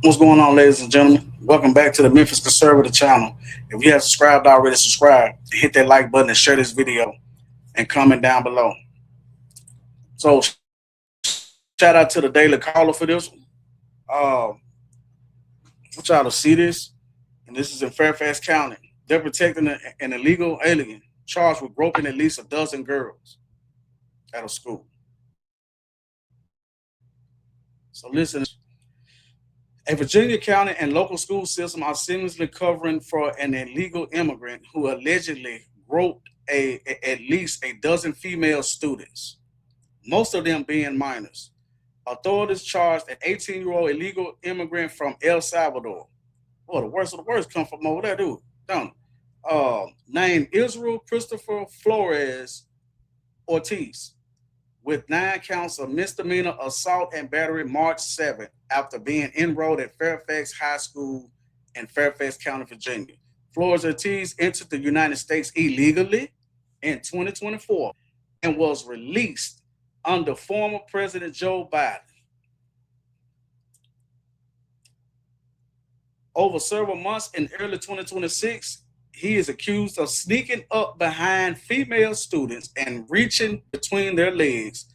What's going on, ladies and gentlemen? Welcome back to the Memphis Conservative channel. If you have subscribed already, subscribe. Hit that like button and share this video and comment down below. So, shout out to the Daily Caller for this one. I want y'all to see this, and this is in Fairfax County. They're protecting an illegal alien charged with groping at least a dozen girls at a school. So, listen. A Virginia county and local school system are seamlessly covering for an illegal immigrant who allegedly groped at least a dozen female students, most of them being minors. Authorities charged an 18-year-old illegal immigrant from El Salvador. Boy, the worst of the worst come from over there, dude. Don't named Israel Christopher Flores Ortiz with 9 counts of misdemeanor assault and battery March 7th after being enrolled at Fairfax High School in Fairfax County, Virginia. Flores Ortiz entered the United States illegally in 2024 and was released under former President Joe Biden. Over several months in early 2026, he is accused of sneaking up behind female students and reaching between their legs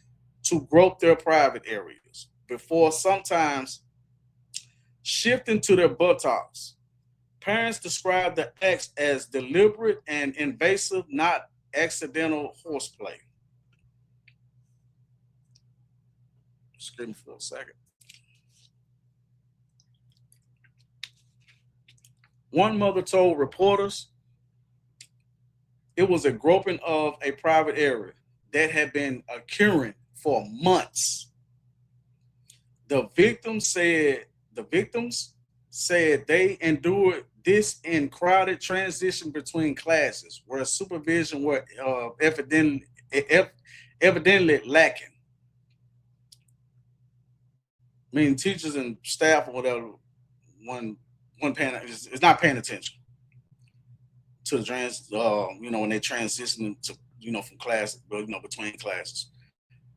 to grope their private areas before sometimes shifting to their buttocks. Parents describe the acts as deliberate and invasive, not accidental horseplay. Excuse me for a second. One mother told reporters it was a groping of a private area that had been occurring for months. The victims said they endured this in crowded transition between classes where supervision were evidently lacking. I mean, teachers and staff or whatever, one paying is not paying attention to the when they transition to from class, between classes.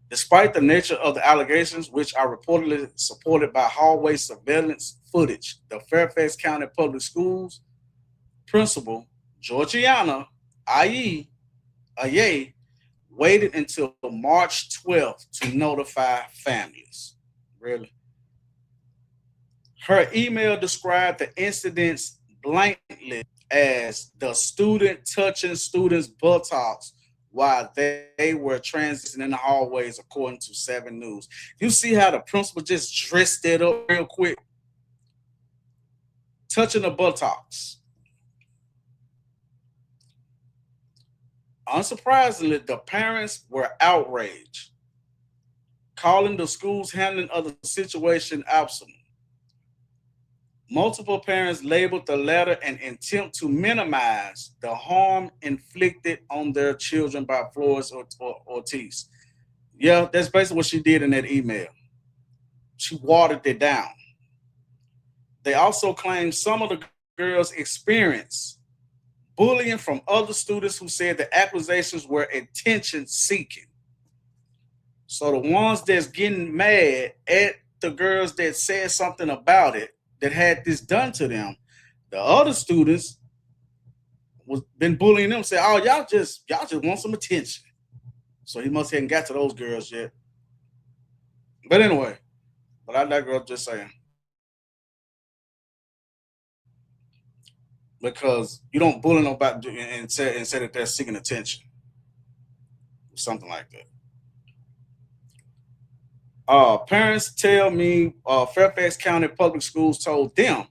Despite the nature of the allegations, which are reportedly supported by hallway surveillance footage, the Fairfax County Public Schools principal Georgiana Aye waited until March 12th to notify families. Really? Her email described the incidents blankly as the student touching students' buttocks while they were transitioning in the hallways, according to 7 News. You see how the principal just dressed it up real quick? Touching the buttocks. Unsurprisingly, the parents were outraged, calling the school's handling of the situation absent. Multiple parents labeled the letter an attempt to minimize the harm inflicted on their children by Flores or Ortiz. Yeah, that's basically what she did in that email. She watered it down. They also claimed some of the girls experienced bullying from other students who said the accusations were attention seeking. So the ones that's getting mad at the girls that said something about it, that had this done to them, the other students was been bullying them, say, "Oh, y'all just want some attention." So he must hadn't got to those girls yet. But anyway, but I digress. Just saying, because you don't bully nobody and say that they're seeking attention, something like that. Parents tell me Fairfax County Public Schools told them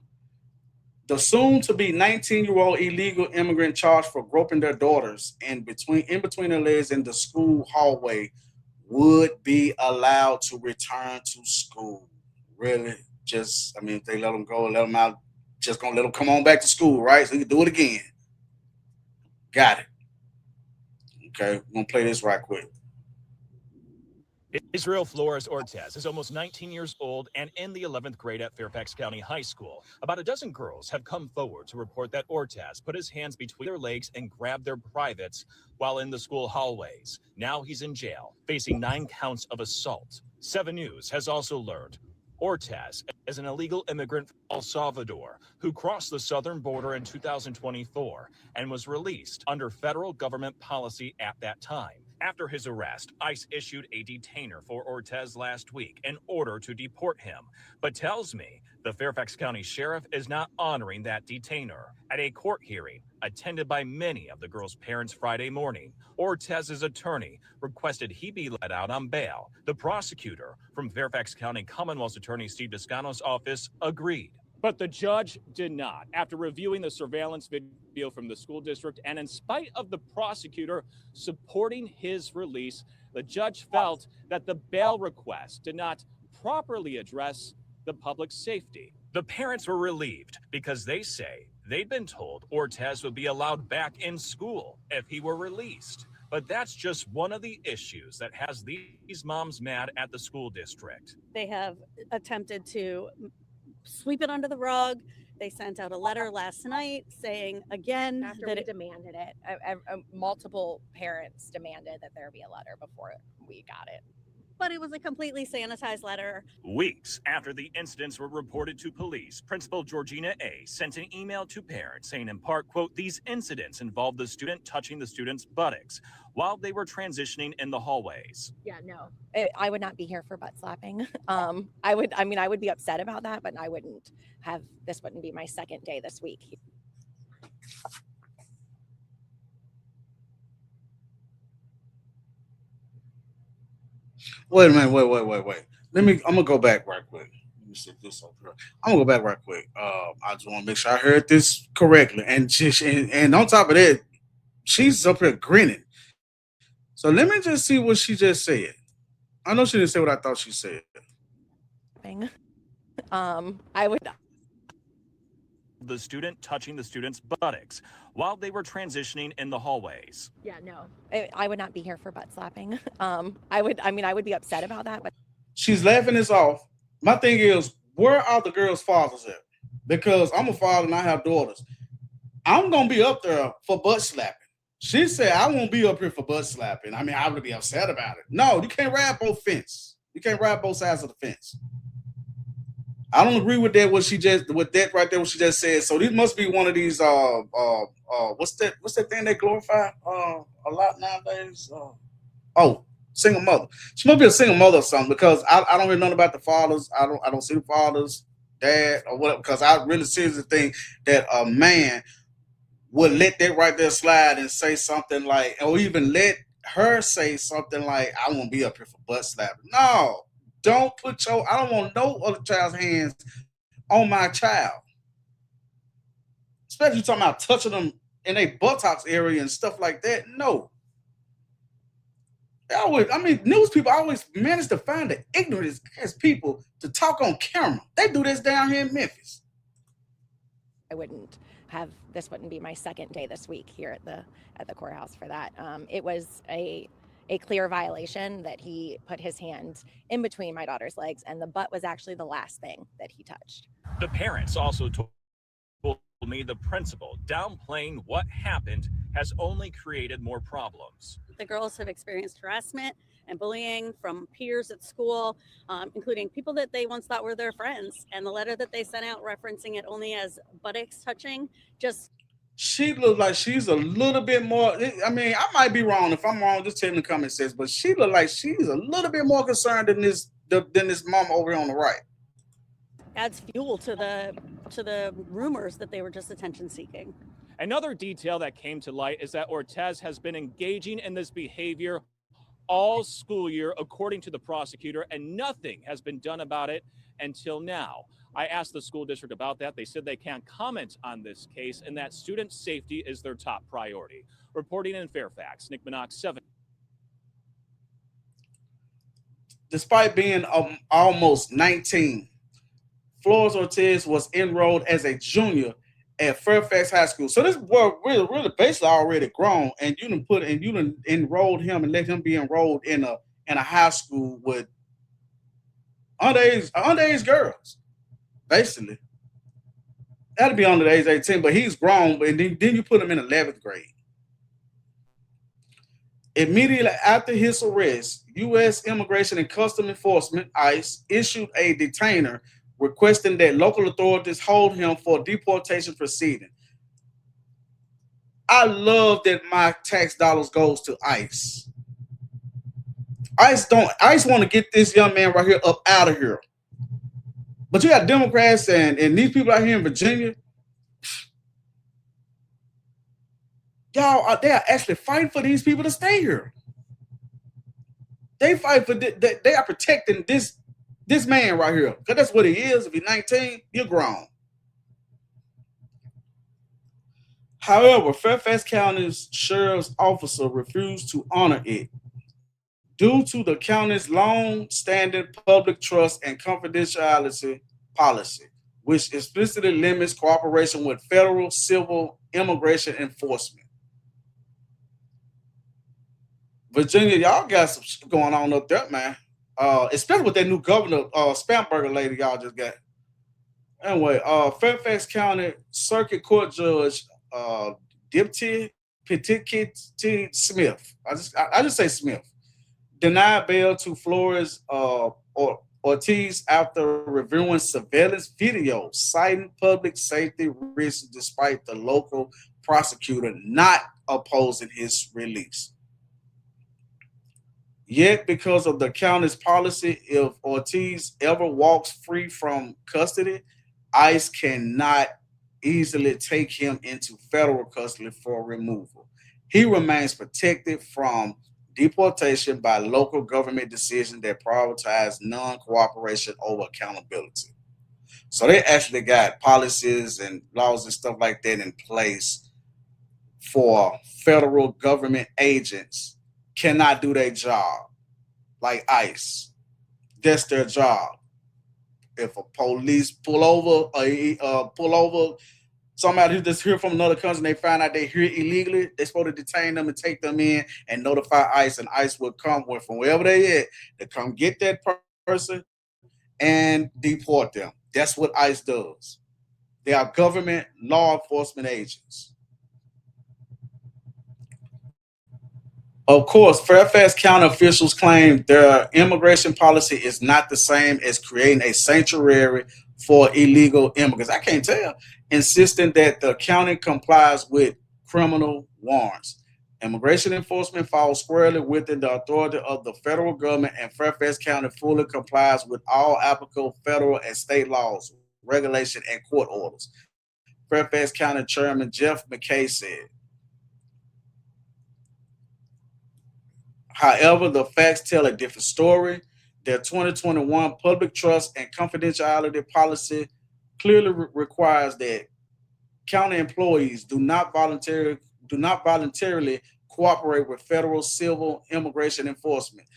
the soon-to-be 19-year-old illegal immigrant charged for groping their daughters in between their legs in the school hallway would be allowed to return to school. Really? Just, I mean, if they let them go, let them out, just gonna let them come on back to school, right? So you can do it again. Got it. Okay, we're gonna play this right quick. Israel Flores Ortiz is almost 19 years old and in the 11th grade at Fairfax County High School. About a dozen girls have come forward to report that Ortiz put his hands between their legs and grabbed their privates while in the school hallways. Now he's in jail, facing 9 counts of assault. 7 News has also learned Ortez is an illegal immigrant from El Salvador who crossed the southern border in 2024 and was released under federal government policy at that time. After his arrest, ICE issued a detainer for Ortez last week in order to deport him, but tells me the Fairfax County Sheriff is not honoring that detainer. At a court hearing attended by many of the girls' parents Friday morning, Ortez's attorney requested he be let out on bail. The prosecutor from Fairfax County Commonwealth's Attorney Steve Descano's office agreed. But the judge did not. After reviewing the surveillance video from the school district, and in spite of the prosecutor supporting his release, the judge felt that the bail request did not properly address the public safety. The parents were relieved because they say they'd been told Ortez would be allowed back in school if he were released. But that's just one of the issues that has these moms mad at the school district. They have attempted to sweep it under the rug. They sent out a letter last night saying again After that we demanded it. Multiple parents demanded that there be a letter before we got it. but it was a completely sanitized letter. Weeks after the incidents were reported to police, Principal Georgina A. sent an email to parents saying in part, quote, "These incidents involved the student touching the student's buttocks while they were transitioning in the hallways." Yeah, no. I would not be here for butt slapping. I would be upset about that, but this wouldn't be my second day this week. Wait a minute. Wait. I'm gonna go back right quick. Let me see this over here. I'm gonna go back right quick. I just want to make sure I heard this correctly. And on top of that, she's up here grinning. So let me just see what she just said. I know she didn't say what I thought she said. I would. The student touching the student's buttocks while they were transitioning in the hallways. Yeah, no. I would not be here for butt slapping. I would be upset about that, but She's laughing this off. My thing is, where are the girls' fathers at? Because I'm a father and I have daughters. I'm gonna be up there for butt slapping. She said I won't be up here for butt slapping. I mean, I would be upset about it. No, you can't ride both fence. You can't ride both sides of the fence. I don't agree with that. What she just said. So this must be one of these what's that thing they glorify a lot nowadays? Single mother. She must be a single mother or something, because I don't hear nothing about the fathers. I don't see the fathers, dad, or whatever, because I really seriously think that a man would let that right there slide and say something like, or even let her say something like, I won't be up here for butt slapping. No, I don't want no other child's hands on my child. Especially talking about touching them in a buttocks area and stuff like that. No. News people always manage to find the ignorant as people to talk on camera. They do this down here in Memphis. This wouldn't be my second day this week here at the courthouse for that. It was a clear violation that he put his hand in between my daughter's legs, and the butt was actually the last thing that he touched. The parents also told me the principal downplaying what happened has only created more problems. The girls have experienced harassment and bullying from peers at school, including people that they once thought were their friends. And the letter that they sent out referencing it only as buttocks touching, she looks like she's a little bit more. I mean, I might be wrong. If I'm wrong, just tell me in the comment section. But she looks like she's a little bit more concerned than this mom over here on the right. adds fuel to the rumors that they were just attention seeking. Another detail that came to light is that Ortez has been engaging in this behavior all school year, according to the prosecutor, and nothing has been done about it until now. I asked the school district about that. They said they can't comment on this case and that student safety is their top priority. Reporting in Fairfax, Nick Minox, 7. Despite being almost 19, Flores Ortiz was enrolled as a junior at Fairfax High School. So this boy really basically already grown, and you done enrolled him and let him be enrolled in a high school with underage girls. Basically, that'd be under the age 18, but he's grown. And then you put him in 11th grade. Immediately after his arrest, U.S. Immigration and Customs Enforcement (ICE) issued a detainer requesting that local authorities hold him for deportation proceeding. I love that my tax dollars goes to ICE. ICE want to get this young man right here up out of here. But you got Democrats and these people out here in Virginia, they are actually fighting for these people to stay here. They fight for they are protecting this man right here, because that's what he is. If he's 19, you're grown. However, Fairfax County's sheriff's officer refused to honor it due to the county's long-standing public trust and confidentiality policy, which explicitly limits cooperation with federal civil immigration enforcement. Virginia, y'all got some shit going on up there, man. Especially with that new governor, Spamberger lady y'all just got. Anyway, Fairfax County Circuit Court Judge Dipty Petit Smith, I just say Smith, denied bail to Flores Ortiz after reviewing surveillance video citing public safety risks despite the local prosecutor not opposing his release. Yet, because of the county's policy, if Ortiz ever walks free from custody, ICE cannot easily take him into federal custody for removal. He remains protected from deportation by local government decisions that prioritize non-cooperation over accountability. So they actually got policies and laws and stuff like that in place for federal government agents cannot do their job like ICE. That's their job. If a police pull over somebody who just here from another country and they find out they're here illegally, they're supposed to detain them and take them in and notify ICE, and ICE will come from wherever they at to come get that person and deport them. That's what ICE does. They are government law enforcement agents. Of course, Fairfax County officials claim their immigration policy is not the same as creating a sanctuary for illegal immigrants. I can't tell. Insisting that the county complies with criminal warrants. Immigration enforcement falls squarely within the authority of the federal government, and Fairfax County fully complies with all applicable federal and state laws, regulation, and court orders. Fairfax County Chairman Jeff McKay said. However, the facts tell a different story. Their 2021 public trust and confidentiality policy clearly requires that county employees do not voluntarily cooperate with federal civil immigration enforcement.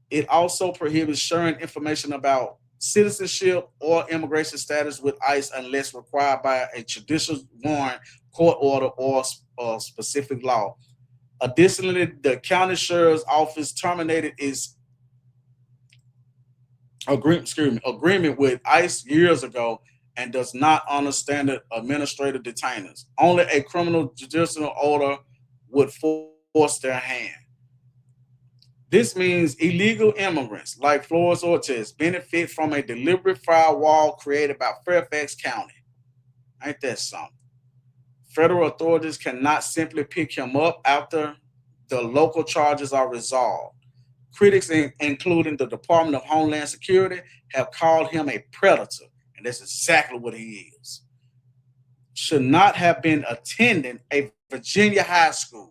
It also prohibits sharing information about citizenship or immigration status with ICE unless required by a judicial warrant, court order, or specific law. Additionally, the county sheriff's office terminated its agreement with ICE years ago and does not honor standard administrative detainers. Only a criminal judicial order would force their hand. This means illegal immigrants like Flores Ortiz benefit from a deliberate firewall created by Fairfax County. Ain't that something? Federal authorities cannot simply pick him up after the local charges are resolved. Critics, including the Department of Homeland Security, have called him a predator, and that's exactly what he is. Should not have been attending a Virginia high school.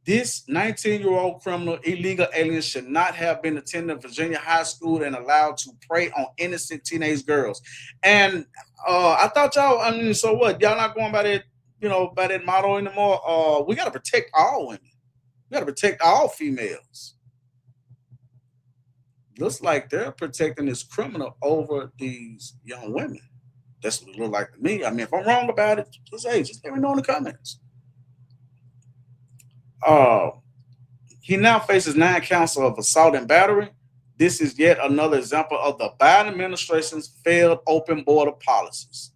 This 19-year-old criminal illegal alien should not have been attending Virginia high school and allowed to prey on innocent teenage girls. And I thought y'all, so what? Y'all not going by that, by that motto anymore? We got to protect all women. We got to protect all females. Looks like they're protecting this criminal over these young women. That's what it looks like to me. I mean, if I'm wrong about it, just let me know in the comments. He now faces 9 counts of assault and battery. This is yet another example of the Biden administration's failed open border policies.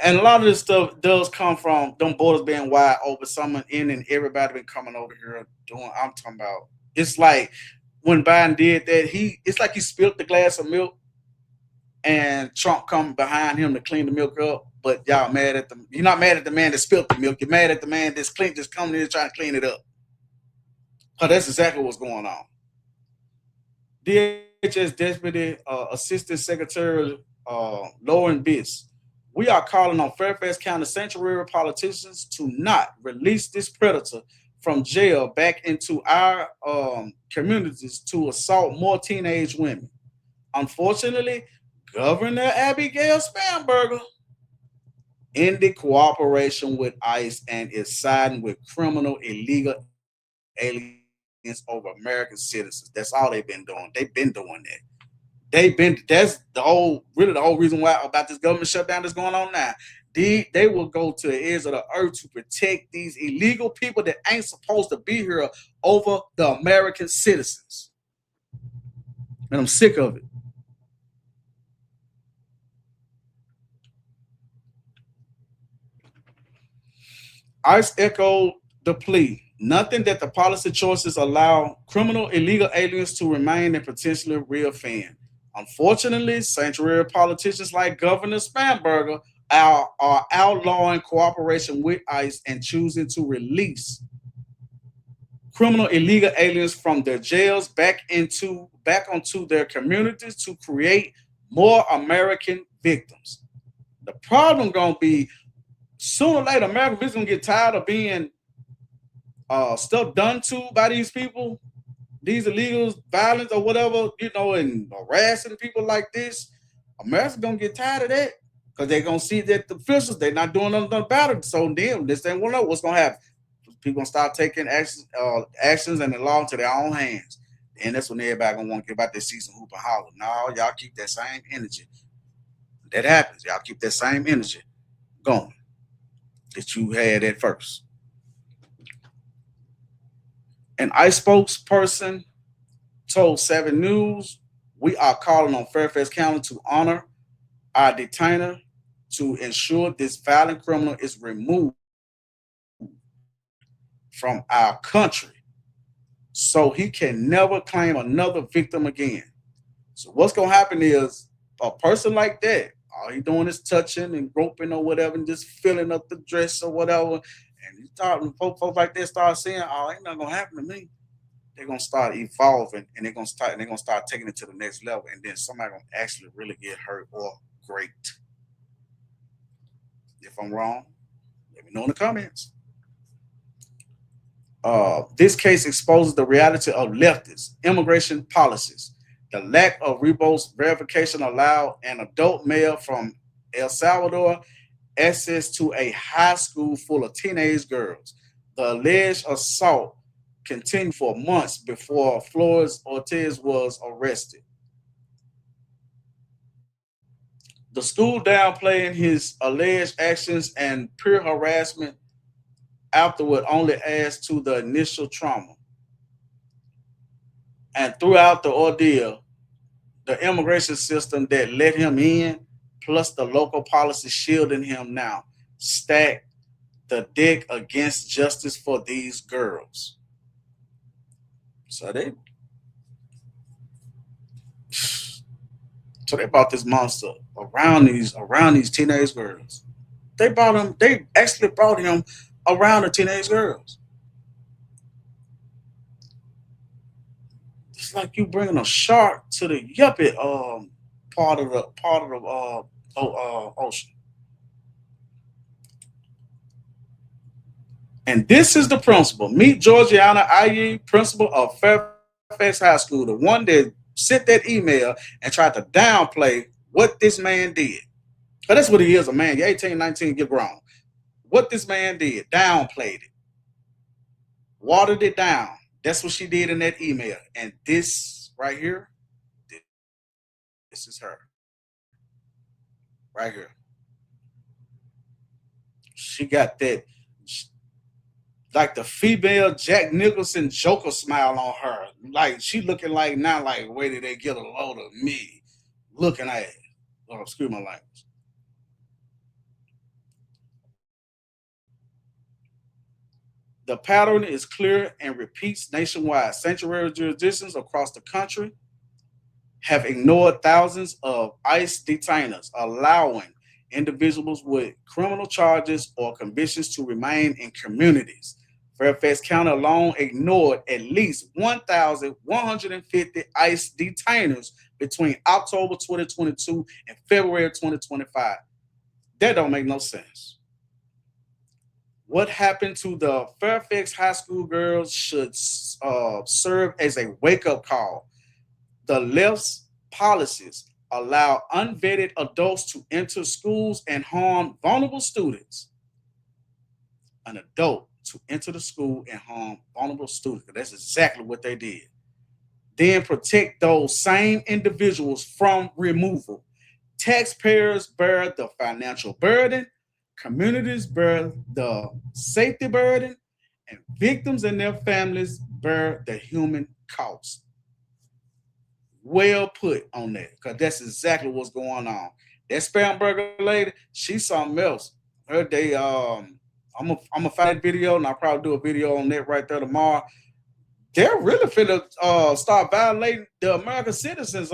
And a lot of this stuff does come from them borders being wide open. Someone in and everybody been coming over here doing. I'm talking about. It's like when Biden did that. It's like he spilled the glass of milk, and Trump come behind him to clean the milk up. But y'all mad at the. You're not mad at the man that spilled the milk. You're mad at the man that's clean, just coming in trying to clean it up. Cause that's exactly what's going on. DHS Deputy Assistant Secretary Lauren Biss. We are calling on Fairfax County sanctuary politicians to not release this predator from jail back into our communities to assault more teenage women. Unfortunately, Governor Abigail Spanberger ended cooperation with ICE and is siding with criminal illegal aliens over American citizens. That's all they've been doing. They've been doing that. That's the whole reason why about this government shutdown that's going on now. They will go to the edge of the earth to protect these illegal people that ain't supposed to be here over the American citizens. And I'm sick of it. ICE echoed the plea. Nothing that the policy choices allow criminal illegal aliens to remain and potentially reoffend. Unfortunately, sanctuary politicians like Governor Spanberger are outlawing cooperation with ICE and choosing to release criminal illegal aliens from their jails back onto their communities to create more American victims. The problem gonna be sooner or later, American victims gonna get tired of being stuff done to by these people, these illegals, violence or whatever, and harassing people like this. America's gonna get tired of that because they're gonna see that the officials they're not doing nothing about it. So then this ain't know what's gonna happen. People gonna start taking actions and the law into their own hands. And that's when everybody gonna want to get about their season hoop and holler. No, y'all keep that same energy. That happens. Y'all keep that same energy going that you had at first. An ICE spokesperson told 7 News, we are calling on Fairfax County to honor our detainer to ensure this violent criminal is removed from our country so he can never claim another victim again. So what's going to happen is a person like that, all he doing is touching and groping or whatever and just filling up the dress or whatever. And you start, when folks like that start saying, oh, ain't nothing going to happen to me. They're gonna start evolving and they're gonna start taking it to the next level, and then somebody gonna actually really get hurt or great. If I'm wrong, let me know in the comments. This case exposes the reality of leftist immigration policies. The lack of robust verification allowed an adult male from El Salvador access to a high school full of teenage girls. The alleged assault continued for months before Flores Ortiz was arrested. The school downplaying his alleged actions and peer harassment afterward only adds to the initial trauma. And throughout the ordeal, the immigration system that let him in, plus the local policy shielding him now, stack the deck against justice for these girls. So they brought this monster around these teenage girls. They actually brought him around the teenage girls. It's like you bringing a shark to the yuppie part of the ocean. And this is the principal. Meet Georgiana IE, principal of Fairfax High School, the one that sent that email and tried to downplay what this man did. But that's what he is, a man. You're 18, 19, get grown. What this man did, downplayed it, watered it down. That's what she did in that email. And this right here, this is her. Right here. She got that, like the female Jack Nicholson Joker smile on her. Like she looking like now, like where did they get a load of me? Looking at it. Oh, excuse my language. The pattern is clear and repeats nationwide. Sanctuary jurisdictions across the country have ignored thousands of ICE detainers, allowing individuals with criminal charges or convictions to remain in communities. Fairfax County alone ignored at least 1,150 ICE detainers between October 2022 and February 2025. That don't make no sense. What happened to the Fairfax High School girls should serve as a wake-up call. The left's policies allow unvetted adults to enter schools and harm vulnerable students. An adult to enter the school and harm vulnerable students. That's exactly what they did. Then protect those same individuals from removal. Taxpayers bear the financial burden, communities bear the safety burden, and victims and their families bear the human cost. Well put on that, because that's exactly what's going on. That spam burger lady, she's something else. Her day, I'm gonna find that video, and I'll probably do a video on that right there tomorrow. They're really finna start violating the American citizens'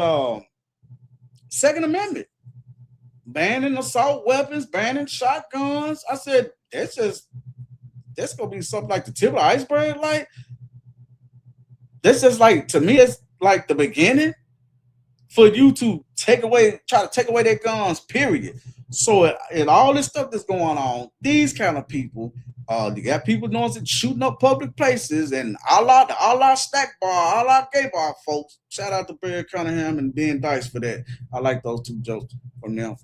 Second Amendment, banning assault weapons, banning shotguns. I said that's gonna be something like the tip of the iceberg. Like this is like, to me, it's like the beginning for you to try to take away their guns, period. So and all this stuff that's going on, these kind of people, you got people doing it, shooting up public places, and a la snack bar, a la gay bar folks. Shout out to Barry Cunningham and Ben Dice for that. I like those two jokes from them.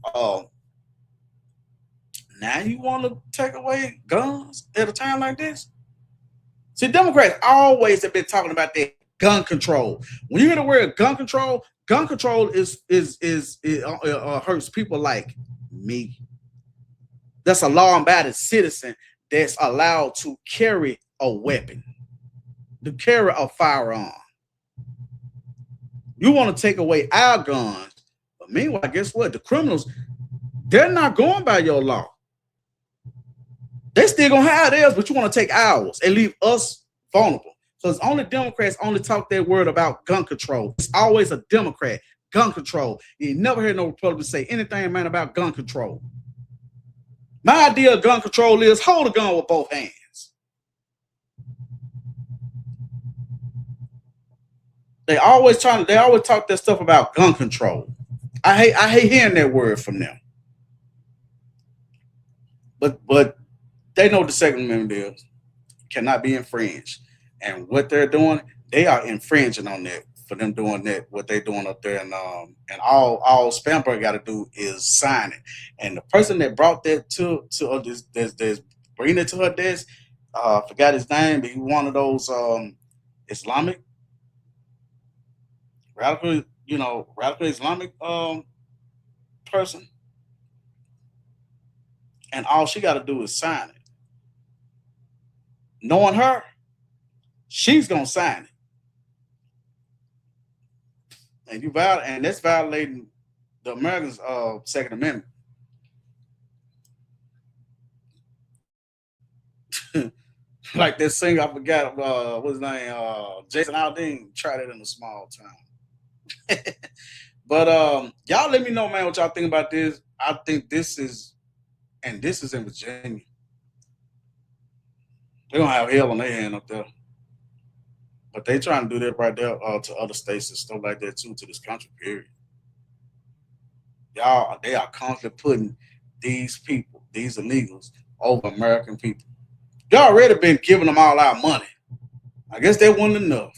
Now you want to take away guns at a time like this? See, Democrats always have been talking about that gun control. When you hear the word gun control is hurts people like me. That's a law-abiding citizen that's allowed to carry a weapon, to carry a firearm. You want to take away our guns, but meanwhile, guess what? The criminals, they're not going by your law. They still gonna have theirs, but you want to take ours and leave us vulnerable. So it's only Democrats only talk that word about gun control. It's always a Democrat, gun control. You never heard no Republican say anything, man, about gun control. My idea of gun control is hold a gun with both hands. They always talk that stuff about gun control. I hate hearing that word from them. But they know the Second Amendment is cannot be infringed. And what they're doing, they are infringing on that for them doing that, what they're doing up there. And all Spamberg got to do is sign it. And the person that brought that to this bringing it to her desk, forgot his name, but he one of those Islamic radical Islamic person. And all she got to do is sign it. Knowing her, she's gonna sign it, and that's violating the Americans' Second Amendment. Like this singer, I forgot what's his name, Jason Aldean, tried it in a small town. But y'all let me know, man, what y'all think about this. I think this is in Virginia. They're gonna have hell on their hand up there. But they trying to do that right there to other states and stuff like that too, to this country, period. They are constantly putting these people, these illegals, over American people. They already been giving them all our money. I guess they wasn't enough.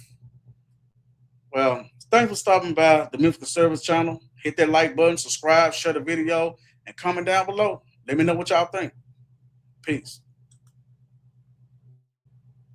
Well, thanks for stopping by the Memphis Conservatives channel. Hit that like button, subscribe, share the video, and comment down below. Let me know what y'all think. Peace.